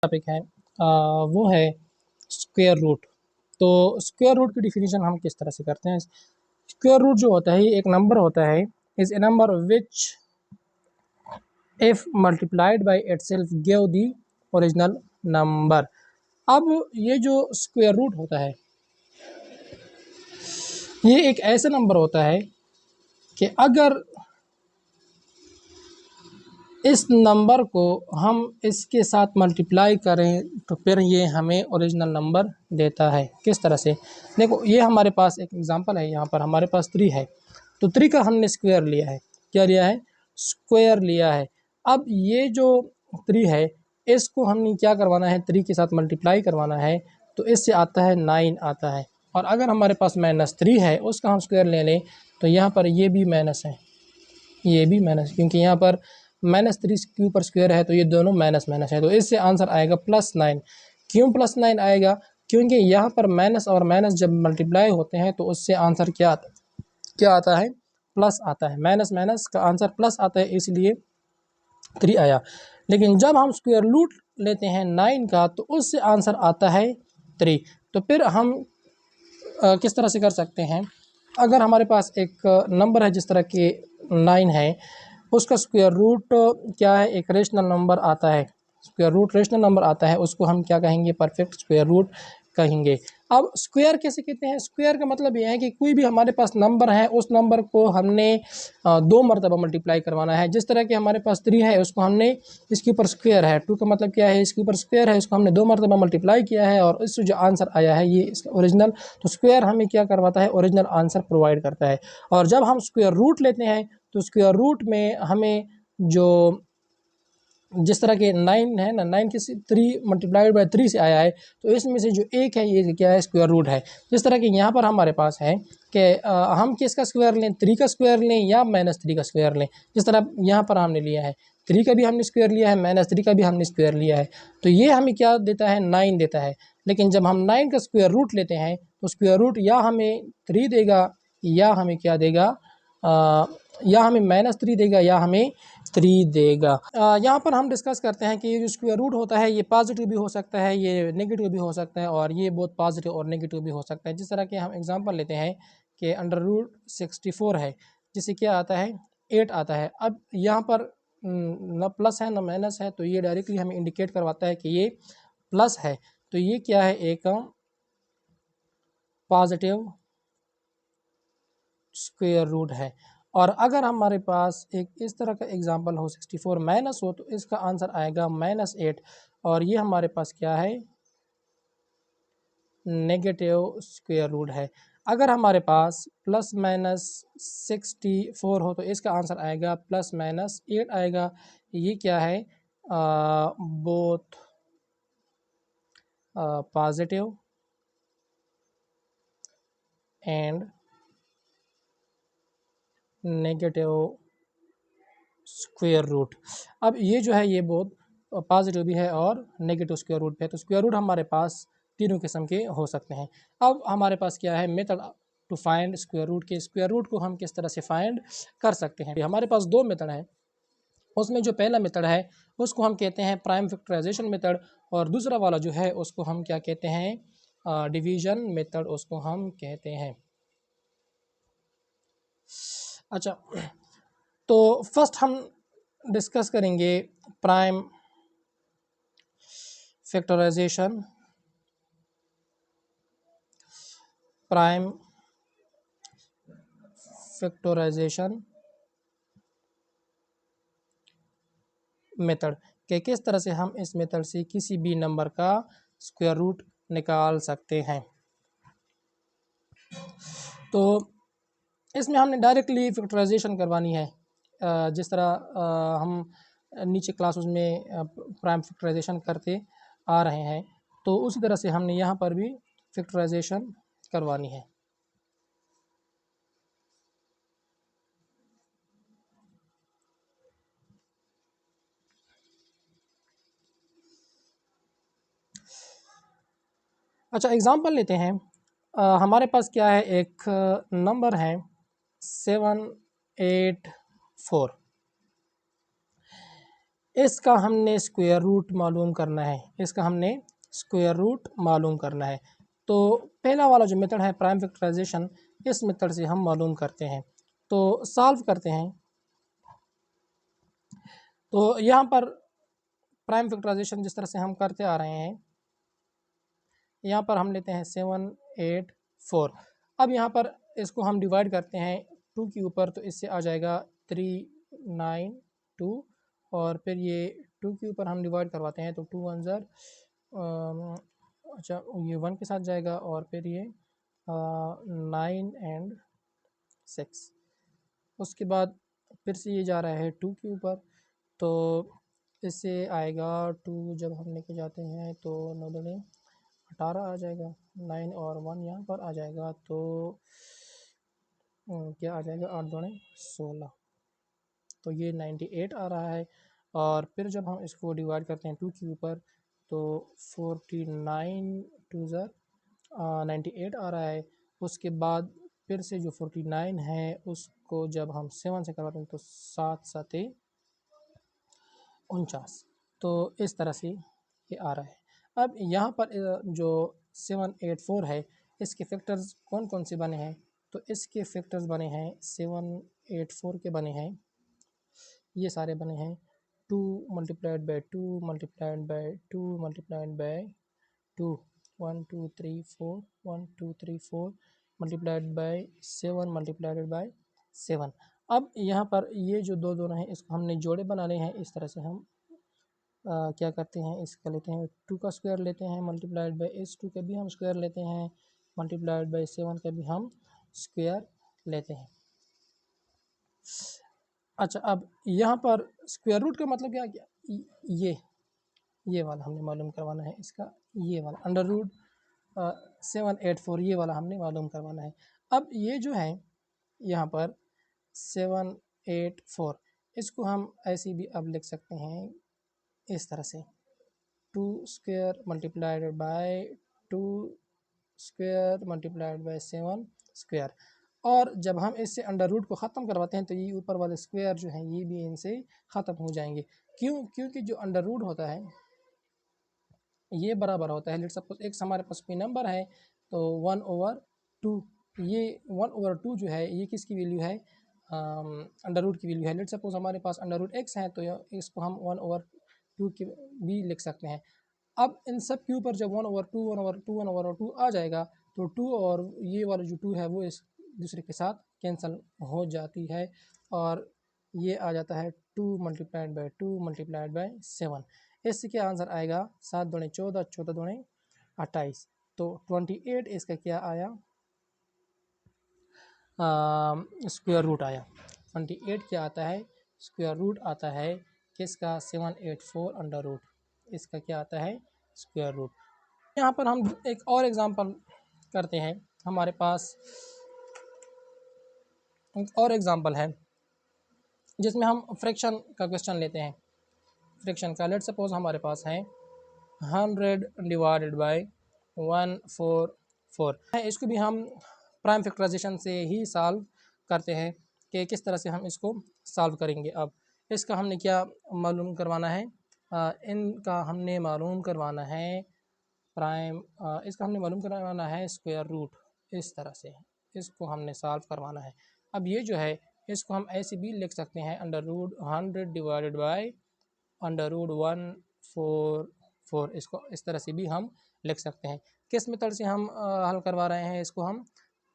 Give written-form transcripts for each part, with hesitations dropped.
Topic है वो है स्क्वायर रूट। तो स्क्वायर रूट की डिफिनीशन हम किस तरह से करते हैं। स्क्वायर रूट जो होता है ये एक नंबर होता है, is a number which if multiplied by itself give the original number. अब ये जो स्क्वायर रूट होता है ये एक ऐसा नंबर होता है कि अगर इस नंबर को हम इसके साथ मल्टीप्लाई करें तो फिर ये हमें ओरिजिनल नंबर देता है। किस तरह से, देखो ये हमारे पास एक एग्जांपल है, यहाँ पर हमारे पास 3 है, तो 3 का हमने स्क्वायर लिया है। क्या लिया है? स्क्वायर लिया है। अब ये जो 3 है इसको हमने क्या करवाना है, 3 के साथ मल्टीप्लाई करवाना है, तो इससे आता है 9 आता है। और अगर हमारे पास -3 है उसका हम स्क्वायर ले लें तो यहाँ पर ये भी माइनस है, ये भी माइनस, क्योंकि यहाँ पर -3 के ऊपर स्क्वायर है तो ये दोनों माइनस माइनस है, तो इससे आंसर आएगा +9। क्यों +9 आएगा? क्योंकि यहाँ पर माइनस और माइनस जब मल्टीप्लाई होते हैं तो उससे आंसर क्या आता है? प्लस आता है। माइनस माइनस का आंसर प्लस आता है, इसलिए 3 आया। लेकिन जब हम स्क्वायर रूट लेते हैं 9 का तो उससे आंसर आता है 3। तो फिर हम किस तरह से कर सकते हैं, अगर हमारे पास एक नंबर है जिस तरह कि 9 है, उसका स्क्वायर रूट क्या है, एक रेशनल नंबर आता है, स्क्वायर रूट रेशनल नंबर आता है, उसको हम क्या कहेंगे? परफेक्ट स्क्वायर रूट कहेंगे। अब स्क्वायर कैसे कहते हैं? स्क्वायर का मतलब यह है कि कोई भी हमारे पास नंबर है उस नंबर को हमने 2 मरतबा मल्टीप्लाई करवाना है। जिस तरह कि हमारे पास 3 है उसको हमने, इसके ऊपर स्क्वायर है, 2 का मतलब क्या है, इसके ऊपर स्क्वायर है, इसको हमने 2 मरतबा मल्टीप्लाई किया है और इससे जो आंसर आया है ये इसका ओरिजिनल। तो स्क्वायर हमें क्या करवाता है? ओरिजिनल आंसर प्रोवाइड करता है। और जब हम स्क्वायर रूट लेते हैं तो स्क्वायर रूट में हमें जो जिस तरह के 9 है ना, 9 के 3 मल्टीप्लाइड बाय 3 से आया है, तो इसमें से जो एक है ये क्या है? स्क्वायर रूट है। जिस तरह के यहाँ पर हमारे पास है कि हम किसका स्क्वायर लें, 3 का स्क्वायर लें या -3 का स्क्वायर लें। जिस तरह यहाँ पर हमने लिया है 3 का भी हमने स्क्वायर लिया है, -3 का भी हमने स्क्वायर लिया है, तो ये हमें क्या देता है? 9 देता है। लेकिन जब हम 9 का स्क्वायर रूट लेते हैं तो स्क्वायर रूट या हमें 3 देगा या हमें क्या देगा, या हमें -3 देगा या हमें 3 देगा। यहाँ पर हम डिस्कस करते हैं कि ये जो स्क्वायर रूट होता है ये पॉजिटिव भी हो सकता है, ये नेगेटिव भी हो सकता है, और ये बहुत पॉजिटिव और नेगेटिव भी हो सकता है। जिस तरह के हम एग्जांपल लेते हैं कि √64 है, जिससे क्या आता है? 8 आता है। अब यहाँ पर न प्लस है न माइनस है, तो ये डायरेक्टली हमें इंडिकेट करवाता है कि ये प्लस है, तो ये क्या है? एक पॉजिटिव स्क्वायर रूट है। और अगर हमारे पास एक इस तरह का एग्जांपल हो 64 माइनस हो, तो इसका आंसर आएगा -8, और ये हमारे पास क्या है? नेगेटिव स्क्वायर रूट है। अगर हमारे पास ±64 हो तो इसका आंसर आएगा +-8 आएगा। ये क्या है? Both positive and negative square root. अब ये जो है ये बहुत पॉजिटिव भी है और नेगेटिव स्क्वायर रूट भी है, तो स्क्वायर रूट हमारे पास तीनों किस्म के हो सकते हैं। अब हमारे पास क्या है? Method to find square root के स्क्वायर रूट को हम किस तरह से फाइंड कर सकते हैं। हमारे पास 2 मेथड हैं, उसमें जो पहला मेथड है उसको हम कहते हैं प्राइम फैक्टराइजेशन मेथड, और दूसरा वाला जो है उसको हम क्या कहते हैं? डिवीजन मेथड उसको हम कहते हैं। अच्छा, तो फर्स्ट हम डिस्कस करेंगे प्राइम फैक्टराइजेशन मेथड कि किस तरह से हम इस मेथड से किसी भी नंबर का स्क्वायर रूट निकाल सकते हैं। तो इसमें हमने डायरेक्टली फैक्टराइजेशन करवानी है, जिस तरह हम नीचे क्लासेस में प्राइम फैक्टराइजेशन करते आ रहे हैं, तो उसी तरह से हमने यहाँ पर भी फैक्टराइजेशन करवानी है। अच्छा, एग्जांपल लेते हैं। हमारे पास क्या है? एक नंबर है 784। इसका हमने स्क्वायर रूट मालूम करना है, इसका हमने स्क्वायर रूट मालूम करना है। तो पहला वाला जो मेथड है प्राइम फैक्टराइजेशन, इस मेथड से हम मालूम करते हैं। तो सॉल्व करते हैं। तो यहाँ पर प्राइम फैक्टराइजेशन जिस तरह से हम करते आ रहे हैं, यहाँ पर हम लेते हैं 7 8 4। अब यहाँ पर इसको हम डिवाइड करते हैं 2 के ऊपर, तो इससे आ जाएगा 3 9 2, और फिर ये 2 के ऊपर हम डिवाइड करवाते हैं तो 2 1 ज़र, अच्छा ये 1 के साथ जाएगा, और फिर ये 9 एंड 6। उसके बाद फिर से ये जा रहा है 2 के ऊपर, तो इससे आएगा 2 जब हम लेके जाते हैं तो 9 दूनी 18 आ जाएगा, 9 और 1 यहाँ पर आ जाएगा, तो क्या आ जाएगा 8 दूनी 16, तो ये 98 आ रहा है। और फिर जब हम इसको डिवाइड करते हैं 2 के ऊपर तो 49 2 ज़र 98 आ रहा है। उसके बाद फिर से जो 49 है उसको जब हम 7 से करवाते हैं तो 7 7 49, तो इस तरह से ये आ रहा है। अब यहाँ पर जो 784 है, इसके फैक्टर्स कौन कौन से बने हैं, तो इसके फैक्टर्स बने हैं 784 के बने हैं, ये सारे बने हैं 2 multiplied by 2 multiplied by 2 multiplied by 2 1 2 3 4 1 2 3 4 multiplied by 7 multiplied by 7। अब यहाँ पर ये जो दो दोनों हैं इसको हमने जोड़े बनाने हैं। इस तरह से हम क्या करते हैं, इसका लेते हैं 2 का स्क्वायर लेते हैं मल्टीप्लाइड बाई इस 2 का भी हम स्क्वायर लेते हैं मल्टीप्लाइड बाई 7 का भी हम स्क्वायर लेते हैं। अच्छा, अब यहाँ पर स्क्वायर रूट का मतलब क्या क्या, ये वाला हमने मालूम करवाना है, इसका ये वाला अंडर रूट 784 ये वाला हमने मालूम करवाना है। अब ये जो है यहाँ पर 784 इसको हम ऐसे भी अब लिख सकते हैं इस तरह से 2 square multiplied by 2 square multiplied by 7 square. और जब हम इससे अंडर रूट को ख़त्म करवाते हैं तो ये ऊपर वाले स्क्वायर जो हैं ये भी इनसे ख़त्म हो जाएंगे। क्यों? क्योंकि जो अंडर रूट होता है ये बराबर होता है, लेट सपोज एक हमारे पास कोई नंबर है तो 1/2, ये 1/2 जो है ये किसकी वैल्यू है, अंडर रूट की वैल्यू है। लेट सपोज हमारे पास अंडर रूट एक्स है तो इसको हम 1/2 की भी लिख सकते हैं। अब इन सब के ऊपर जब 1/2 1/2 1/2 आ जाएगा तो 2 और ये वाला जो 2 है वो इस दूसरे के साथ कैंसिल हो जाती है, और ये आ जाता है 2 मल्टीप्लाइड बाई 2 मल्टीप्लाइड बाई 7। इससे क्या आंसर आएगा 7 दूनी 14 14 दूनी 28, तो 28 इसका क्या आया, स्क्वायर रूट आया। 28 क्या आता है, स्क्वायर रूट आता है किसका, 784 अंडर रूट, इसका क्या आता है स्क्वायर रूट। यहाँ पर हम एक और एग्जांपल करते हैं। हमारे पास एक और एग्जांपल है जिसमें हम फ्रैक्शन का क्वेश्चन लेते हैं। फ्रैक्शन का लेट सपोज हमारे पास है 100 डिवाइडेड बाई 144 है। इसको भी हम प्राइम फैक्टराइजेशन से ही सॉल्व करते हैं कि किस तरह से हम इसको सॉल्व करेंगे। अब इसका हमने क्या मालूम करवाना है, इनका हमने मालूम करवाना है प्राइम, इसका हमने मालूम करवाना है स्क्वायर रूट। इस तरह से इसको हमने सॉल्व करवाना है। अब ये जो है इसको हम ऐसे भी लिख सकते हैं under root 100 divided by under root 144, इसको इस तरह से भी हम लिख सकते हैं। किस मेथड से हम हल करवा रहे हैं, इसको हम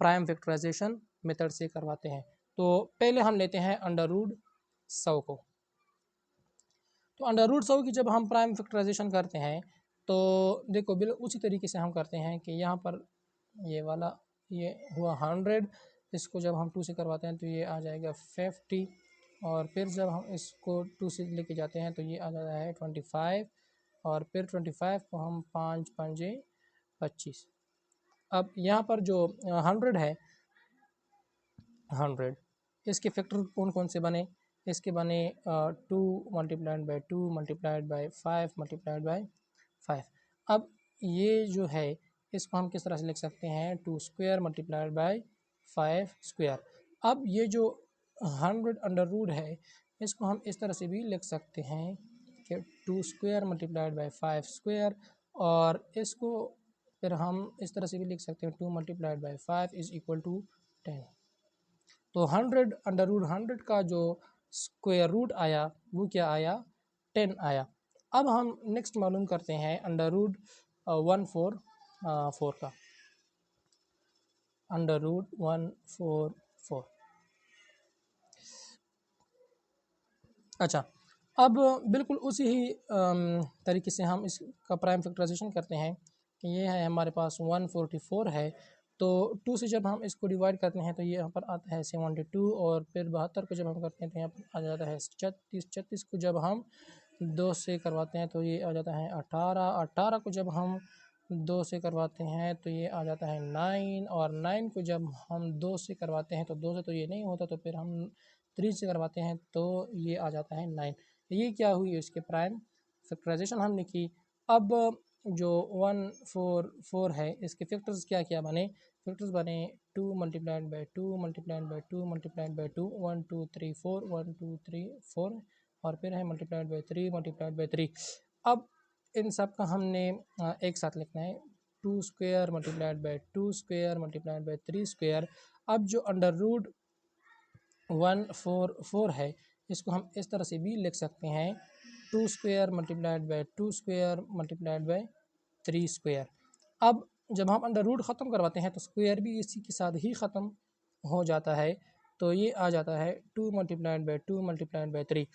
प्राइम फैक्टराइजेशन मेथड से करवाते हैं। तो पहले हम लेते हैं अंडर रूट 100 को। तो अंडर रूट 100 की जब हम प्राइम फैक्टराइजेशन करते हैं तो देखो बिल्कुल उसी तरीके से हम करते हैं कि यहाँ पर ये वाला ये हुआ 100, इसको जब हम 2 से करवाते हैं तो ये आ जाएगा 50, और फिर जब हम इसको 2 से लेके जाते हैं तो ये आ जाता है 25, और फिर 25 को हम 5 5 25। अब यहाँ पर जो 100 है 100 इसके फैक्टर कौन कौन से बने, इसके बने 2 multiplied by 2 multiplied by 5 multiplied by 5। अब ये जो है इसको हम किस तरह से लिख सकते हैं, 2 स्क्वायर मल्टीप्लाइड बाई 5 स्क्वायर। अब ये जो 100 अंडर रूट है इसको हम इस तरह से भी लिख सकते हैं कि 2 स्क्वायर मल्टीप्लाइड बाई 5 स्क्वायर, और इसको फिर हम इस तरह से भी लिख सकते हैं 2 multiplied by 5 is equal to 10। तो 100 अंडर रूट 100 का जो स्क्वायर रूट आया वो क्या आया, 10 आया। अब हम नेक्स्ट मालूम करते हैं अंडर रूट 144 का, अंडर रूट 144। अच्छा, अब बिल्कुल उसी ही तरीके से हम इसका प्राइम फैक्टराइजेशन करते हैं कि ये है हमारे पास 144 है, तो 2 से जब हम इसको डिवाइड करते हैं तो ये यहाँ पर आता है 72, और फिर 72 को जब हम करते हैं तो यहाँ पर आ जाता है 36, 36 को जब हम 2 से करवाते हैं तो ये आ जाता है 18, 18 को जब हम 2 से करवाते हैं तो ये आ जाता है 9, और 9 को जब हम 2 से करवाते हैं तो 2 से तो ये नहीं होता, तो फिर हम 3 से करवाते हैं तो ये आ जाता है 9। ये क्या हुई, इसके प्राइम फैक्टराइजेशन हमने की। अब जो 144 है इसके फैक्टर्स क्या क्या बने, फैक्टर्स बने 2 multiplied by 2 multiplied by 2 multiplied by 2, 1 2 3 4, 1 2 3 4, और फिर है मल्टीप्लाइड बाई 3 मल्टीप्लाइड बाई 3। अब इन सब का हमने एक साथ लिखना है, 2 square multiplied by 2 square multiplied by 3 square. अब जो अंडर रूट 144 है इसको हम इस तरह से भी लिख सकते हैं, 2 square multiplied by 2 square multiplied by 3 square. अब जब हम अंडर रूट ख़त्म करवाते हैं तो स्क्वायर भी इसी के साथ ही ख़त्म हो जाता है, तो ये आ जाता है 2 मल्टीप्लाइड बाई 2 मल्टीप्लाइड बाई 3।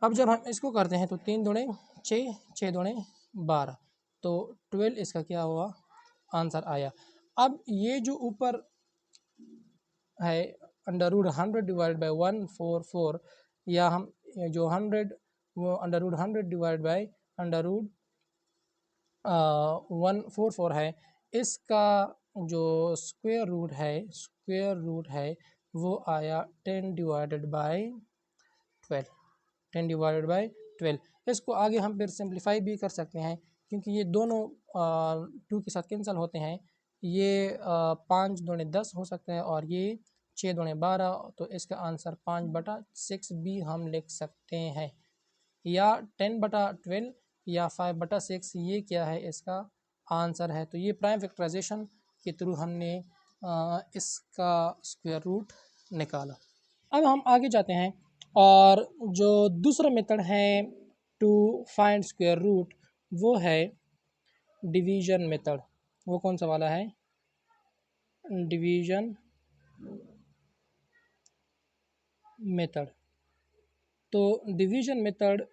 अब जब हम इसको करते हैं तो 3 दूणे 6, 6 दूणे 12, तो 12 इसका क्या हुआ, आंसर आया। अब ये जो ऊपर है अंडर रूट 100 डिवाइड बाई 144, या हम जो 100 वो under root 100 divide by under root 144 है, इसका जो स्क्वायर रूट है वो आया 10 डिवाइडेड बाई 12, 10 डिवाइडेड बाई 12। इसको आगे हम फिर सिंप्लीफाई भी कर सकते हैं क्योंकि ये दोनों 2 के साथ कैंसिल होते हैं, ये 5 दूने 10 हो सकते हैं और ये 6 दूने 12, तो इसका आंसर 5/6 भी हम लिख सकते हैं, या 10/12 या 5/6, ये क्या है इसका आंसर है। तो ये प्राइम फैक्टराइजेशन के थ्रू हमने इसका स्क्वायर रूट निकाला। अब हम आगे जाते हैं, और जो दूसरा मेथड है टू फाइंड स्क्वायर रूट वो है डिवीजन मेथड। वो कौन सा वाला है, डिवीजन मेथड। तो डिवीजन मेथड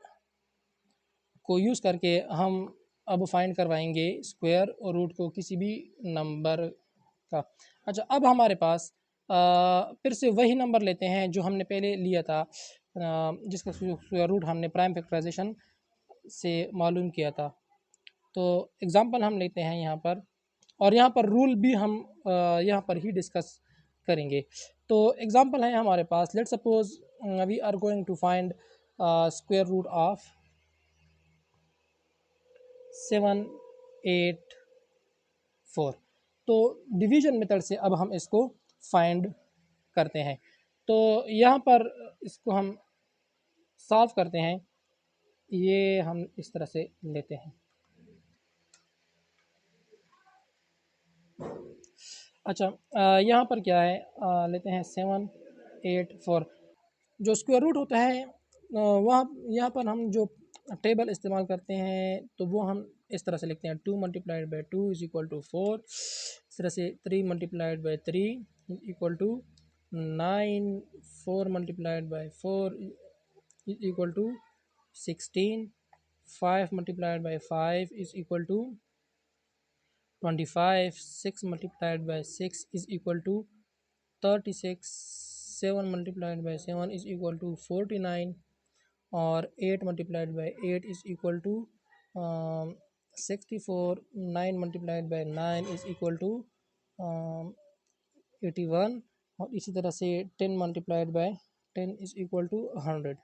को यूज़ करके हम अब फाइंड करवाएंगे स्क्वायर और रूट को किसी भी नंबर का। अच्छा, अब हमारे पास फिर से वही नंबर लेते हैं जो हमने पहले लिया था, जिसका स्क्वायर रूट हमने प्राइम फैक्टराइजेशन से मालूम किया था। तो एग्ज़ाम्पल हम लेते हैं यहाँ पर, और यहाँ पर रूल भी हम यहाँ पर ही डिस्कस करेंगे। तो एग्ज़ाम्पल है हमारे पास, let suppose we are going to find square root of 784। तो डिवीजन मेथड से अब हम इसको फाइंड करते हैं। तो यहाँ पर इसको हम सॉल्व करते हैं, ये हम इस तरह से लेते हैं। अच्छा, यहाँ पर क्या है, लेते हैं 784। जो स्क्वायर रूट होता है वहाँ यहाँ पर हम जो टेबल इस्तेमाल करते हैं तो वो हम इस तरह से लिखते हैं, 2 multiplied by 2 is equal to 4। इस तरह से 3 multiplied by 3 equal to 9, 4 multiplied by 4 is equal to 16, 5 multiplied by 5 is equal to 25, 6 multiplied by 6 is equal to 36, 7 multiplied by 7 is equal to 49, और 8 multiplied by 8 is equal to 64, 9 multiplied by 9 is equal to 81, और इसी तरह से 10 multiplied by 10 is equal to 100।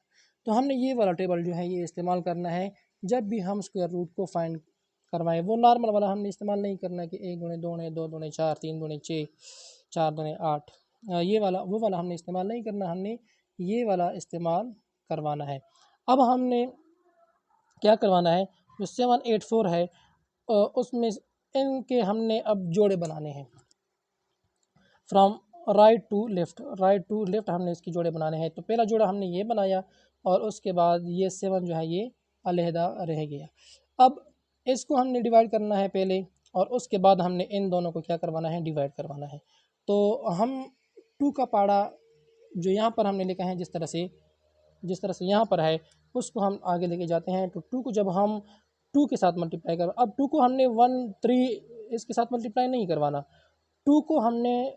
तो हमने ये वाला table जो है ये इस्तेमाल करना है जब भी हम स्क्वायर रूट को फाइंड करवाएं। वो नॉर्मल वाला हमने इस्तेमाल नहीं करना है कि 1 दूने 2 दूने 2 दूने 4, 3 दूने 6, 4 दूने 8, ये वाला वो वाला हमने इस्तेमाल नहीं करना, हमने ये वाला इस्तेमाल करवाना है। अब हमने क्या करवाना है, जो 784 है उसमें इनके हमने अब जोड़े बनाने हैं। फ्रॉम राइट टू लेफ़्ट हमने इसकी जोड़े बनाने हैं। तो पहला जोड़ा हमने ये बनाया और उसके बाद ये 7 जो है ये अलहदा रह गया। अब इसको हमने डिवाइड करना है पहले और उसके बाद हमने इन दोनों को क्या करवाना है, डिवाइड करवाना है। तो हम 2 का पाड़ा जो यहाँ पर हमने लिखा है जिस तरह से यहाँ पर है उसको हम आगे लेके जाते हैं। तो 2 को जब हम 2 के साथ मल्टीप्लाई कर, अब 2 को हमने 1 3 इसके साथ मल्टीप्लाई नहीं करवाना, 2 को हमने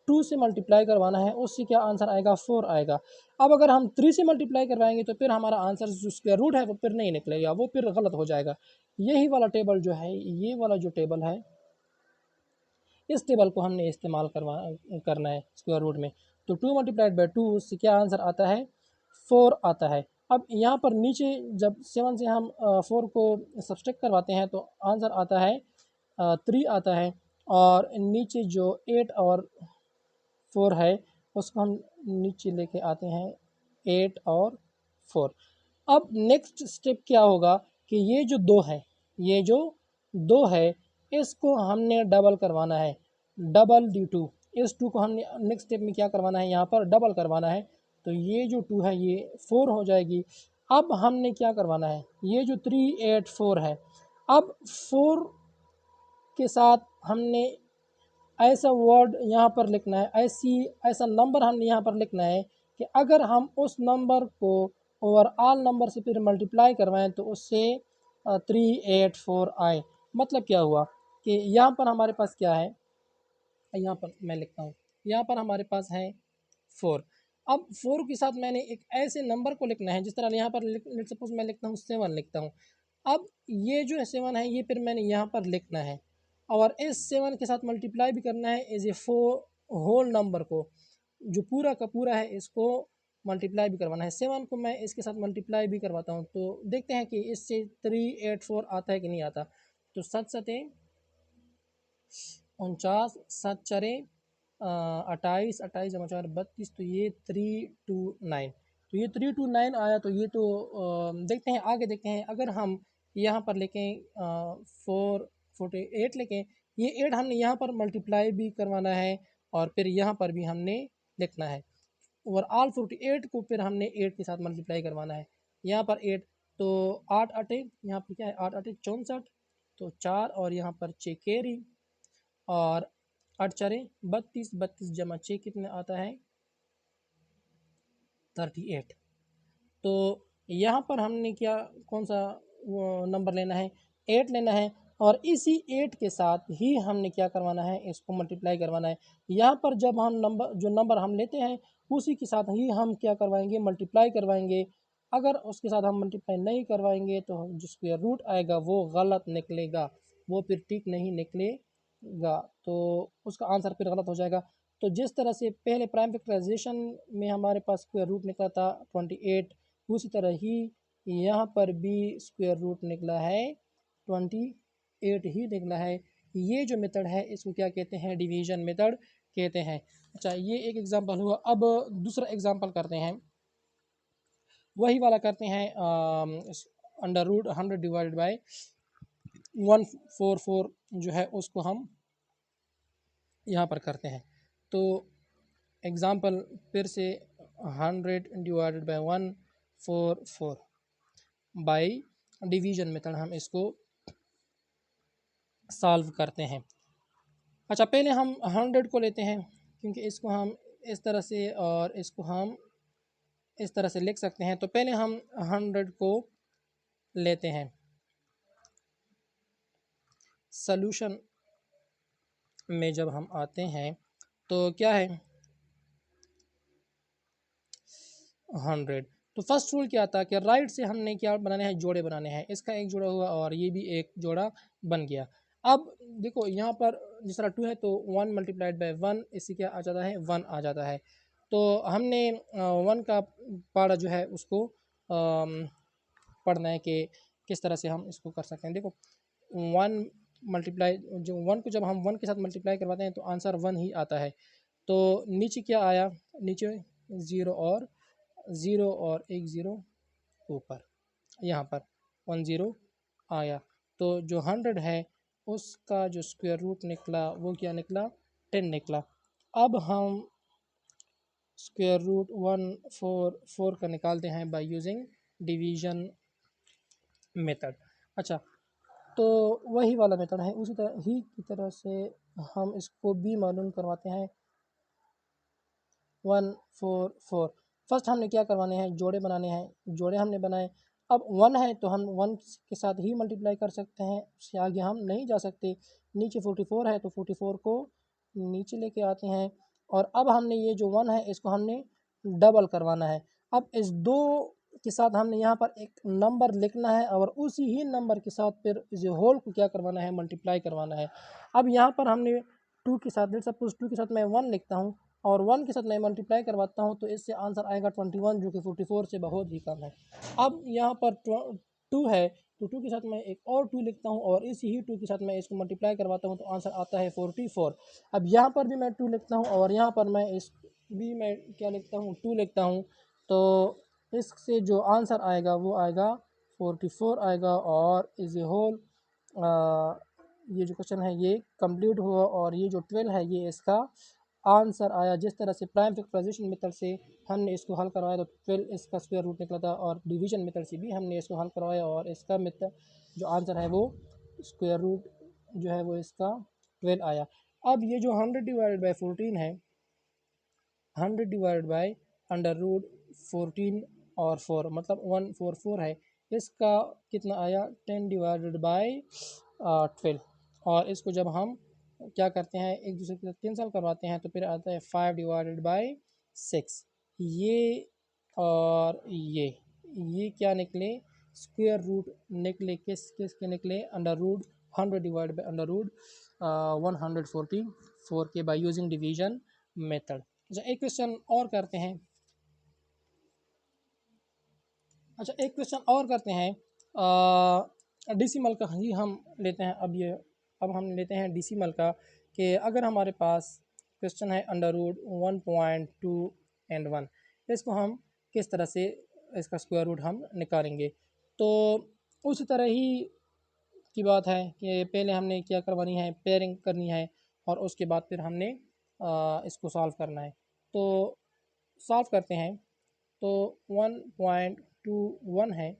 2 से मल्टीप्लाई करवाना है, उससे क्या आंसर आएगा, 4 आएगा। अब अगर हम 3 से मल्टीप्लाई करवाएंगे तो फिर हमारा आंसर जो स्क्वायर रूट है वो फिर नहीं निकलेगा, वो फिर गलत हो जाएगा। यही वाला टेबल जो है, ये वाला जो टेबल है, इस टेबल को हमने इस्तेमाल करना है स्क्वायर रूट में। तो 2 मल्टीप्लाइड बाई 2 उससे क्या आंसर आता है, 4 आता है। अब यहाँ पर नीचे जब 7 से हम 4 को सब्सट्रैक्ट करवाते हैं तो आंसर आता है 3 आता है, और नीचे जो 8 और 4 है उसको हम नीचे लेके आते हैं 8 और 4। अब नेक्स्ट स्टेप क्या होगा कि ये जो 2 है, ये जो 2 है इसको हमने डबल करवाना है, डबल डी 2। इस 2 को हमने नेक्स्ट स्टेप में क्या करवाना है, यहाँ पर डबल करवाना है। तो ये जो 2 है ये 4 हो जाएगी। अब हमने क्या करवाना है, ये जो 3 8 4 है, अब 4 के साथ हमने ऐसा वर्ड यहाँ पर लिखना है, ऐसा नंबर हमने यहाँ पर लिखना है कि अगर हम उस नंबर को ओवरऑल नंबर से फिर मल्टीप्लाई करवाएं तो उससे 384 आए। मतलब क्या हुआ कि यहाँ पर हमारे पास क्या है, यहाँ पर मैं लिखता हूँ, यहाँ पर हमारे पास है 4। अब 4 के साथ मैंने एक ऐसे नंबर को लिखना है, जिस तरह यहाँ पर लेट सपोज मैं लिखता हूँ 7 लिखता हूँ। अब ये जो 7 है ये फिर मैंने यहाँ पर लिखना है और इस 7 के साथ मल्टीप्लाई भी करना है एज ए 4 होल नंबर को, जो पूरा का पूरा है इसको मल्टीप्लाई भी करवाना है। 7 को मैं इसके साथ मल्टीप्लाई भी करवाता हूँ तो देखते हैं कि इससे 384 आता है कि नहीं आता। तो 7 सते 49, 7 चरे 28, 28 जमा 4 32, तो ये 329, तो ये 329 आया। तो ये तो देखते हैं आगे, देखते हैं अगर हम यहाँ पर लेकें 448 लेकें, ये 8 हमने यहाँ पर मल्टीप्लाई भी करवाना है और फिर यहाँ पर भी हमने लिखना है ओवरऑल 48 को फिर हमने 8 के साथ मल्टीप्लाई करवाना है। यहाँ पर 8 तो 8 अटे, यहाँ पर क्या है 8 अटे 64, तो 4 और यहाँ पर 6 कैरी और 8 चरे 32, 32 जमा 6 कितने आता है 38। तो यहाँ पर हमने क्या कौन सा नंबर लेना है, 8 लेना है और इसी 8 के साथ ही हमने क्या करवाना है, इसको मल्टीप्लाई करवाना है। यहाँ पर जब हम नंबर हम लेते हैं उसी के साथ ही हम क्या करवाएंगे, मल्टीप्लाई करवाएंगे। अगर उसके साथ हम मल्टीप्लाई नहीं करवाएंगे तो जो स्क्वायर रूट आएगा वो गलत निकलेगा, वो फिर ठीक नहीं निकलेगा, तो उसका आंसर फिर गलत हो जाएगा। तो जिस तरह से पहले प्राइम फैक्टराइजेशन में हमारे पास स्क्वायर रूट निकला था 28, उसी तरह ही यहाँ पर भी स्क्वायर रूट निकला है 28 ही निकला है। ये जो मेथड है इसको क्या कहते हैं, डिवीजन मेथड कहते हैं। अच्छा, ये एक एग्जांपल हुआ। अब दूसरा एग्जांपल करते हैं, वही वाला करते हैं अंडर रूट 100 डिवाइडेड बाय 144 जो है उसको हम यहाँ पर करते हैं। तो एग्जांपल फिर से 100 divided by 144 by division method हम इसको सॉल्व करते हैं। अच्छा, पहले हम 100 को लेते हैं क्योंकि इसको हम इस तरह से और इसको हम इस तरह से लिख सकते हैं। तो पहले हम 100 को लेते हैं, सॉल्यूशन में जब हम आते हैं तो क्या है 100। तो फर्स्ट रूल क्या था कि राइट से हमने क्या बनाने हैं, जोड़े बनाने हैं। इसका एक जोड़ा हुआ और ये भी एक जोड़ा बन गया। अब देखो यहाँ पर जिस तरह 2 है तो 1 मल्टीप्लाइड बाय 1 इससे क्या आ जाता है, 1 आ जाता है। तो हमने 1 का पारा जो है उसको पढ़ना है कि किस तरह से हम इसको कर सकते हैं। देखो 1 मल्टीप्लाई, जो 1 को जब हम 1 के साथ मल्टीप्लाई करवाते हैं तो आंसर 1 ही आता है। तो नीचे क्या आया, नीचे 0 और 0 और एक 0 ऊपर यहाँ पर। 10 आया। तो जो 100 है उसका जो स्क्वायर रूट निकला वो क्या निकला, 10 निकला। अब हम स्क्वायर रूट 144 का निकालते हैं बाय यूजिंग डिवीजन मेथड। अच्छा, तो वही वाला मेथड है, उसी तरह ही की तरह से हम इसको भी मालूम करवाते हैं। 144 फर्स्ट हमने क्या करवाने हैं, जोड़े बनाने हैं, जोड़े हमने बनाए। अब 1 है तो हम 1 के साथ ही मल्टीप्लाई कर सकते हैं, उससे आगे हम नहीं जा सकते। नीचे 44 है तो 44 को नीचे लेके आते हैं। और अब हमने ये जो 1 है इसको हमने डबल करवाना है। अब इस दो के साथ हमने यहाँ पर एक नंबर लिखना है और उसी ही नंबर के साथ फिर इस होल को क्या करवाना है, मल्टीप्लाई करवाना है। अब यहाँ पर हमने 2 के साथ, लेट्स सपोज 2 के साथ मैं 1 लिखता हूँ और 1 के साथ मैं मल्टीप्लाई करवाता हूँ, तो इससे आंसर आएगा 21 जो कि 44 से बहुत ही कम है। अब यहाँ पर 2 है तो 2 के साथ मैं एक और 2 लिखता हूँ और इसी ही 2 के साथ मैं इसको मल्टीप्लाई करवाता हूँ, तो आंसर आता है 44। अब यहाँ पर भी मैं 2 लिखता हूँ और यहाँ पर मैं इस भी मैं क्या लिखता हूँ, 2 लिखता हूँ, तो इससे जो आंसर आएगा वो आएगा 44 आएगा। और इज ए होल ये जो क्वेश्चन है ये कंप्लीट हुआ और ये जो 12 है ये इसका आंसर आया। जिस तरह से प्राइम फैक्टराइजेशन मेथड से हमने इसको हल करवाया तो 12 इसका स्क्वायर रूट निकला था, और डिवीजन मेथड से भी हमने इसको हल करवाया और इसका मेथड जो आंसर है वो स्क्वायर रूट जो है वो इसका 12 आया। अब ये जो 100 डिवाइडेड बाई 14 है, 100 डिवाइडेड बाई अंडर रूट 14 और 4 मतलब 144 है, इसका कितना आया 10 डिवाइडेड बाई 12। और इसको जब हम क्या करते हैं एक दूसरे के साथ कैंसिल करवाते हैं तो फिर आता है 5 डिवाइडेड बाई 6। ये और ये क्या निकले, स्क्वायर रूट निकले, किस किस के निकले, under root 100 divide by under root 144 के बाय यूजिंग डिवीजन मेथड। अच्छा, एक क्वेश्चन और करते हैं। अच्छा, एक क्वेश्चन और करते हैं, डेसिमल का ही हम लेते हैं। अब हम लेते हैं डेसिमल का, कि अगर हमारे पास क्वेश्चन है अंडर रूट 1.2 एंड 1, इसको हम किस तरह से इसका स्क्वायर रूट हम निकालेंगे। तो उसी तरह ही की बात है कि पहले हमने क्या करवानी है, पेयरिंग करनी है और उसके बाद फिर हमने इसको सॉल्व करना है। तो सॉल्व करते हैं। तो 1.21 है,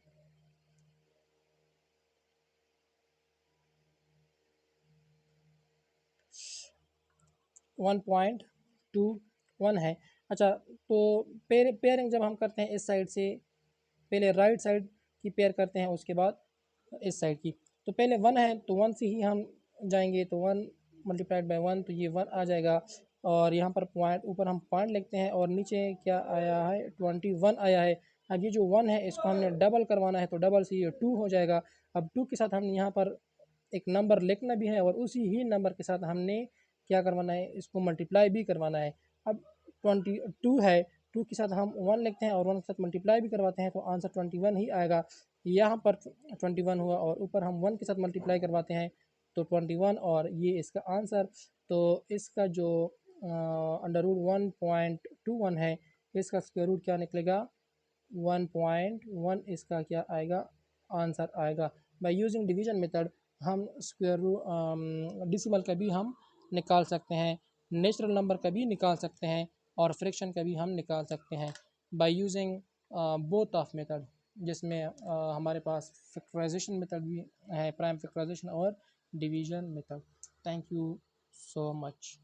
1.21 है। अच्छा, तो पेयरिंग जब हम करते हैं इस साइड से, पहले राइट साइड की पेयर करते हैं उसके बाद इस साइड की। तो पहले 1 है तो 1 से ही हम जाएंगे, तो 1 मल्टीप्लाइड बाय 1 तो ये 1 आ जाएगा। और यहाँ पर पॉइंट, ऊपर हम पॉइंट लिखते हैं और नीचे क्या आया है 21 आया है। अब ये जो 1 है इसको हमने डबल करवाना है, तो डबल से ये 2 हो जाएगा। अब 2 के साथ हमने यहाँ पर एक नंबर लिखना भी है और उसी ही नंबर के साथ हमने क्या करवाना है, इसको मल्टीप्लाई भी करवाना है। अब 22 है, 2 के साथ हम 1 लिखते हैं और 1 के साथ मल्टीप्लाई भी करवाते हैं, तो आंसर 21 ही आएगा। यहाँ पर 21 हुआ और ऊपर हम 1 के साथ मल्टीप्लाई करवाते हैं तो 21 और ये इसका आंसर। तो इसका जो अंडर रूट 1.21 है, इसका स्क्वायर रूट क्या निकलेगा 1.1, इसका क्या आएगा आंसर आएगा। बाय यूजिंग डिवीजन मेथड हम स्क्वायर रूट डिसिमल का भी हम निकाल सकते हैं, नेचुरल नंबर का भी निकाल सकते हैं और फ्रैक्शन का भी हम निकाल सकते हैं by using both of method, जिसमें हमारे पास फैक्टराइजेशन मेथड भी है, प्राइम फैक्टराइजेशन और division method. Thank you so much.